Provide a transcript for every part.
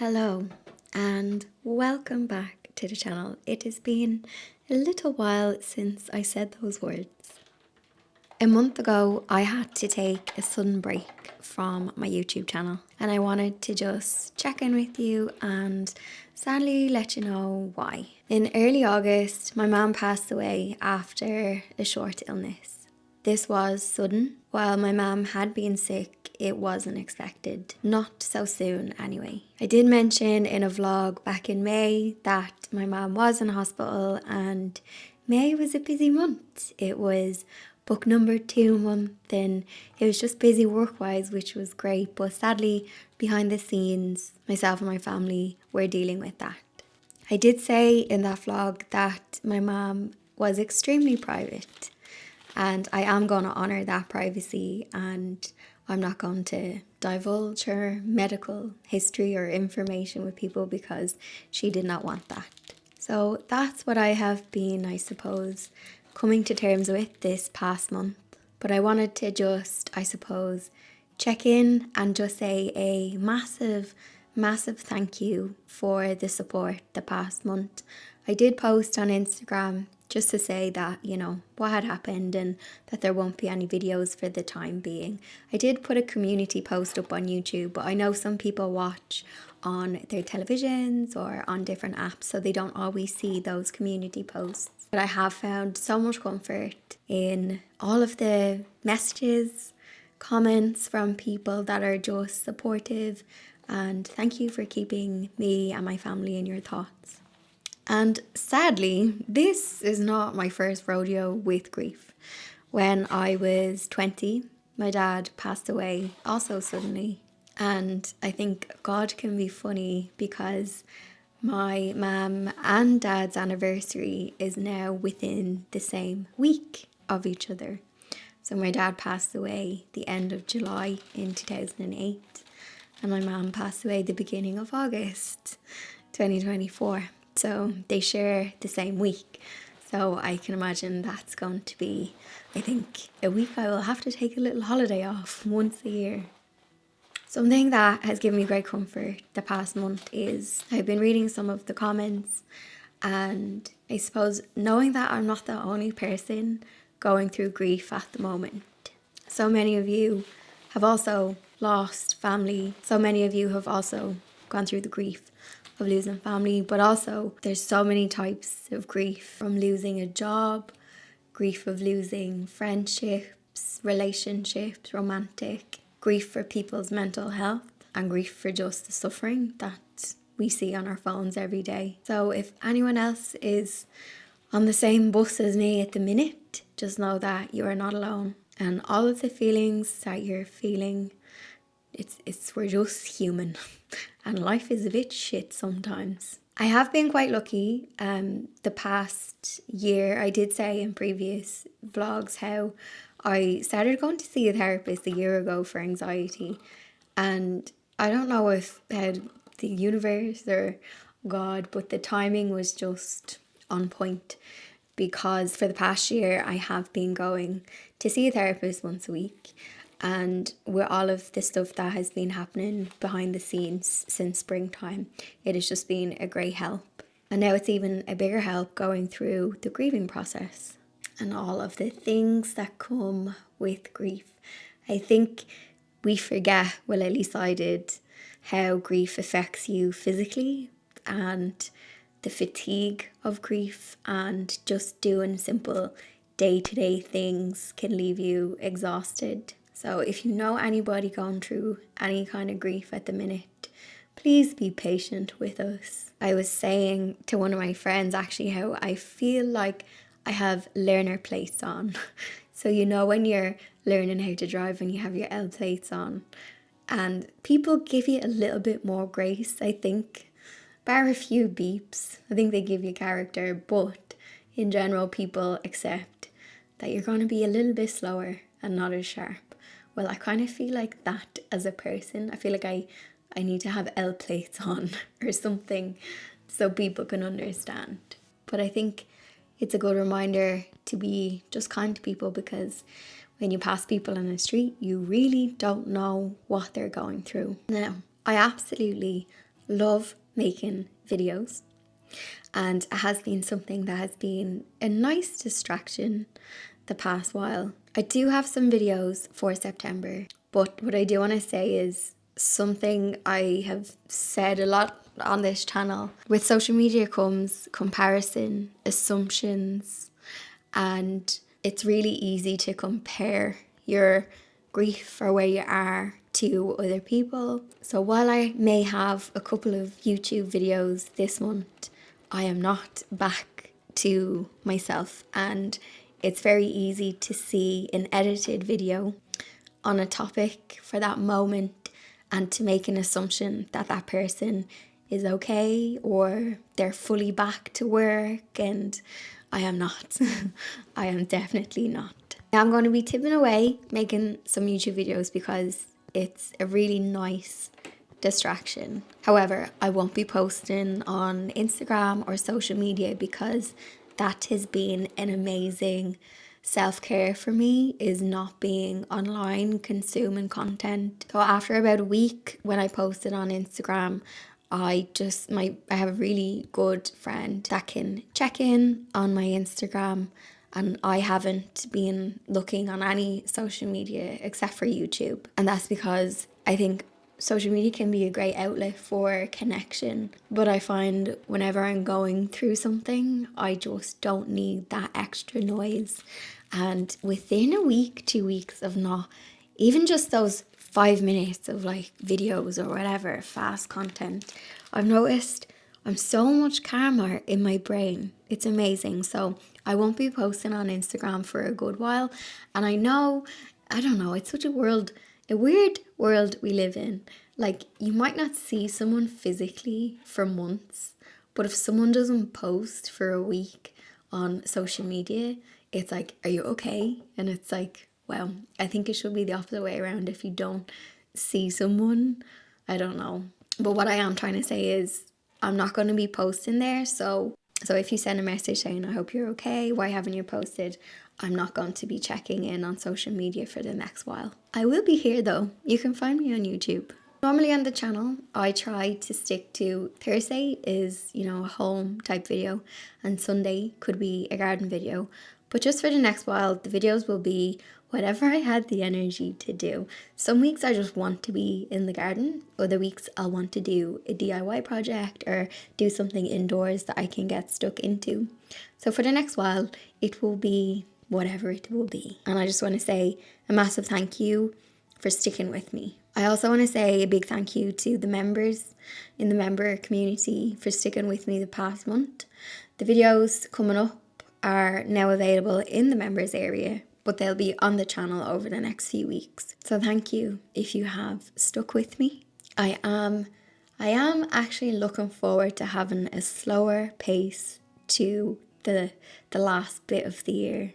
Hello and welcome back to the channel. It has been a little while since I said those words. A month ago I had to take a sudden break from my YouTube channel and I wanted to just check in with you and sadly let you know why. In early August my mum passed away after a short illness. This was sudden. While my mum had been sick, it wasn't expected. Not so soon anyway. I did mention in a vlog back in May that my mum was in hospital and May was a busy month. It was book number 2 month and it was just busy work-wise, which was great. But sadly, behind the scenes, myself and my family were dealing with that. I did say in that vlog that my mum was extremely private. And I am going to honour that privacy and I'm not going to divulge her medical history or information with people because she did not want that. So that's what I have been, I suppose, coming to terms with this past month. But I wanted to just, I suppose, check in and just say a massive thank you for the support the past month. I did post on Instagram just to say that, you know, what had happened and that there won't be any videos for the time being. I did put a community post up on YouTube, but I know some people watch on their televisions or on different apps, so they don't always see those community posts. But I have found so much comfort in all of the messages, comments from people that are just supportive, and thank you for keeping me and my family in your thoughts. And sadly, this is not my first rodeo with grief. When I was 20, my dad passed away also suddenly. And I think God can be funny because my mum and dad's anniversary is now within the same week of each other. So my dad passed away the end of July in 2008 and my mum passed away the beginning of August 2024. So they share the same week. So I can imagine that's going to be, I think, a week I will have to take a little holiday off once a year. Something that has given me great comfort the past month is I've been reading some of the comments and I suppose knowing that I'm not the only person going through grief at the moment. So many of you have also lost family. So many of you have also gone through the grief of losing family, but also there's so many types of grief, from losing a job, grief of losing friendships, relationships, romantic, grief for people's mental health, and grief for just the suffering that we see on our phones every day. So if anyone else is on the same bus as me at the minute, just know that you are not alone. And all of the feelings that you're feeling, we're just human. And life is a bit shit sometimes. I have been quite lucky. The past year, I did say in previous vlogs how I started going to see a therapist a year ago for anxiety. And I don't know if the universe or God, but the timing was just on point. Because for the past year, I have been going to see a therapist once a week. And with all of the stuff that has been happening behind the scenes since springtime, it has just been a great help. And now it's even a bigger help going through the grieving process and all of the things that come with grief. I think we forget, well at least I did, how grief affects you physically and the fatigue of grief, and just doing simple day-to-day things can leave you exhausted. So if you know anybody going through any kind of grief at the minute, please be patient with us. I was saying to one of my friends actually how I feel like I have learner plates on. So you know when you're learning how to drive and you have your L plates on, and people give you a little bit more grace, I think. Bar a few beeps, I think they give you character, but in general people accept that you're going to be a little bit slower and not as sharp. Well, I kind of feel like that as a person. I feel like I need to have L plates on or something so people can understand. But I think it's a good reminder to be just kind to people, because when you pass people on the street, you really don't know what they're going through. Now, I absolutely love making videos, and it has been something that has been a nice distraction the past while. I do have some videos for September, but what I do want to say is something I have said a lot on this channel. With social media comes comparison, assumptions, and it's really easy to compare your grief or where you are to other people. So while I may have a couple of YouTube videos this month, I am not back to myself, and it's very easy to see an edited video on a topic for that moment and to make an assumption that that person is okay or they're fully back to work, and I am not. I am definitely not. I'm going to be tipping away making some YouTube videos because it's a really nice distraction. However, I won't be posting on Instagram or social media because that has been an amazing self-care for me, is not being online consuming content. So after about a week when I posted on Instagram, I have a really good friend that can check in on my Instagram, and I haven't been looking on any social media except for YouTube. And that's because I think social media can be a great outlet for connection, but I find whenever I'm going through something, I just don't need that extra noise. And within a week, 2 weeks of not even just those 5 minutes of like videos or whatever, fast content, I've noticed I'm so much calmer in my brain. It's amazing. So I won't be posting on Instagram for a good while. And I don't know, it's such a weird world we live in. Like, you might not see someone physically for months, but if someone doesn't post for a week on social media, it's like, are you okay? And it's like, well, I think it should be the opposite way around. If you don't see someone, I don't know. But what I am trying to say is I'm not going to be posting there. So if you send a message saying, I hope you're okay, why haven't you posted? I'm not going to be checking in on social media for the next while. I will be here though. You can find me on YouTube. Normally on the channel, I try to stick to Thursday is, a home type video, and Sunday could be a garden video. But just for the next while, the videos will be whatever I had the energy to do. Some weeks I just want to be in the garden. Other weeks I'll want to do a DIY project or do something indoors that I can get stuck into. So for the next while, it will be whatever it will be. And I just want to say a massive thank you for sticking with me. I also want to say a big thank you to the members in the member community for sticking with me the past month. The videos coming up are now available in the members area, but they'll be on the channel over the next few weeks. So thank you if you have stuck with me. I am actually looking forward to having a slower pace to the last bit of the year.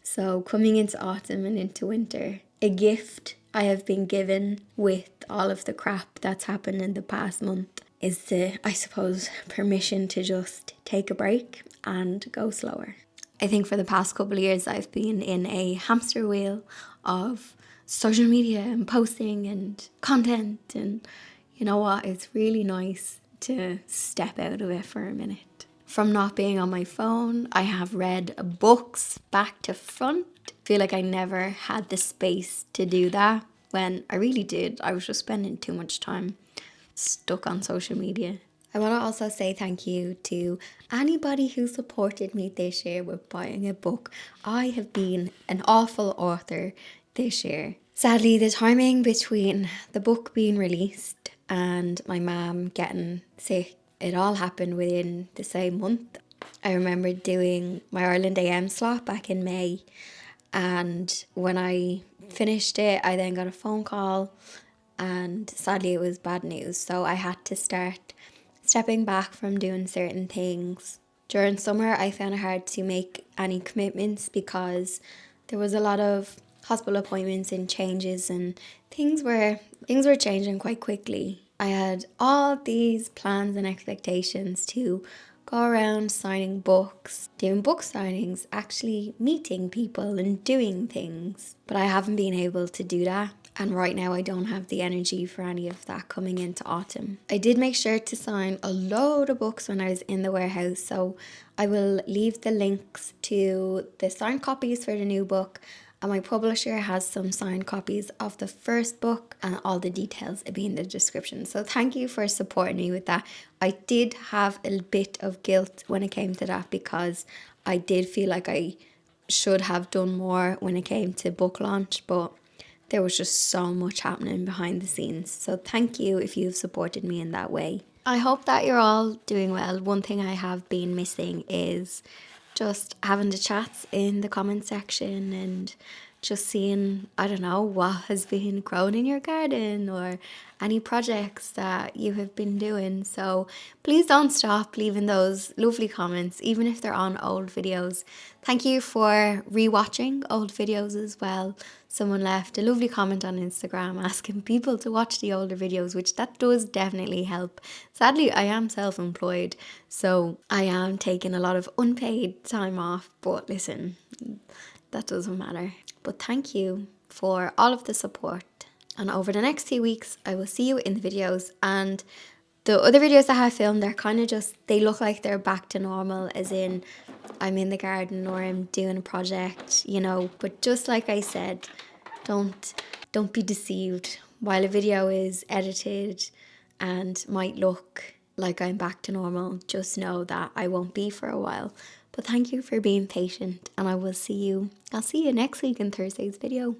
So coming into autumn and into winter, a gift I have been given with all of the crap that's happened in the past month is permission to just take a break and go slower. I think for the past couple of years I've been in a hamster wheel of social media and posting and content, and you know what, it's really nice to step out of it for a minute. From not being on my phone, I have read books back to front. I feel like I never had the space to do that when I really did. I was just spending too much time stuck on social media. I want to also say thank you to anybody who supported me this year with buying a book. I have been an awful author this year. Sadly, the timing between the book being released and my mum getting sick, it all happened within the same month. I remember doing my Ireland AM slot back in May, and when I finished it, I then got a phone call, and sadly it was bad news. So I had to start stepping back from doing certain things. During summer, I found it hard to make any commitments because there was a lot of hospital appointments and changes, and things were changing quite quickly. I had all these plans and expectations to go around signing books, doing book signings, actually meeting people and doing things. But I haven't been able to do that. And right now I don't have the energy for any of that coming into autumn. I did make sure to sign a load of books when I was in the warehouse, so I will leave the links to the signed copies for the new book, and my publisher has some signed copies of the first book, and all the details will be in the description. So thank you for supporting me with that. I did have a bit of guilt when it came to that, because I did feel like I should have done more when it came to book launch, but there was just so much happening behind the scenes. So thank you if you've supported me in that way. I hope that you're all doing well. One thing I have been missing is just having the chats in the comment section and just seeing, I don't know, what has been grown in your garden or any projects that you have been doing. So please don't stop leaving those lovely comments, even if they're on old videos. Thank you for rewatching old videos as well. Someone left a lovely comment on Instagram asking people to watch the older videos, which that does definitely help. Sadly, I am self-employed, so I am taking a lot of unpaid time off, but listen, that doesn't matter. But thank you for all of the support. And over the next few weeks, I will see you in the videos, and the other videos that I filmed, they're kind of just, they look like they're back to normal, as in I'm in the garden or I'm doing a project, you know. But just like I said, don't be deceived. While a video is edited and might look like I'm back to normal, just know that I won't be for a while. But thank you for being patient, and I'll see you next week in Thursday's video.